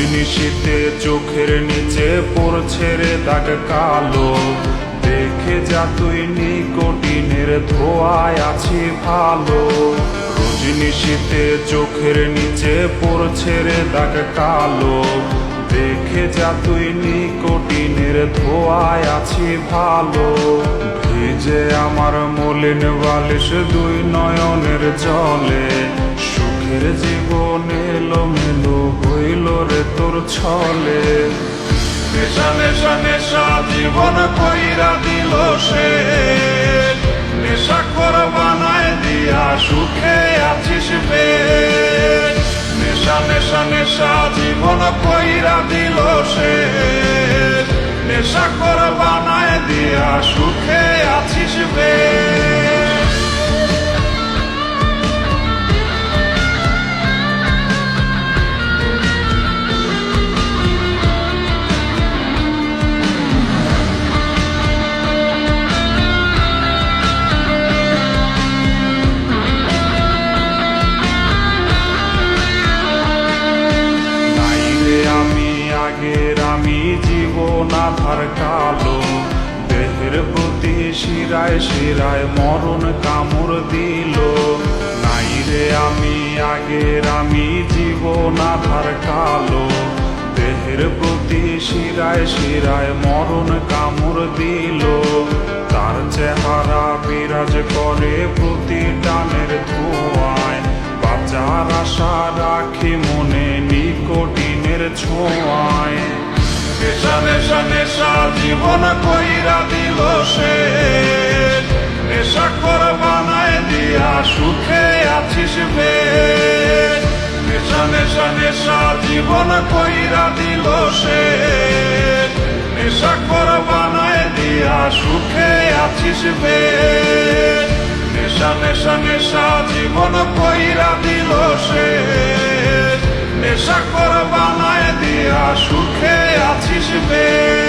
রজনীশীতে চোখের নিচে পড়ছে রে দাগ কালো, দেখে যা তুই নিকোটিনের ধোঁয়ায় আছি ভালো। রজনীশীতে চোখের নিচে পড়ছে রে দাগ কালো, দেখে যা তুই নিকোটিনের ধোঁয়ায় আছি ভালো। ভিজে আমার মলিন বালিশ দুই নয়নের জলে, সুখের জীবন এলোমেলো হইল রে তোর ছলে। নেশা নেশা নেশা জীবন কইরা দিল সে, নেশা কর বানায় দিয়া সুখে আছিস বেশ। নেশা নেশা নেশা জীবন কইরা দিল সে, নেশা কর বানায় দিয়া সুখে আছিস বেশ। আমি জীবন আধার কালো, দেহের প্রতি শিরায় শিরায় মরণ কামড় দিল। নাই রে আমি আগের আমি জীবন আধার কালো, দেহের প্রতি শিরায় শিরায় মরণ কামড় দিল। তার চেহারা বিরাজ করে প্রতি টানের ধোঁয়ায়, বাঁচার আশা রাখি মনে নিকোটিনের ছোঁয়ায়। নেশা নেশা নেশা জীবন কইরা দিল সে, নেশা কর বানায় দিয়া সুখে আছিস বেশ। নেশা নেশা নেশা জীবন কইরা দিল সে, নেশা কর বানায় দিয়া সুখে আছিস বেশ। নেশা নেশা নেশা জীবন কইরা দিল সে, নেশা কর বানায় দিয়া সুখে আছিস বেশ।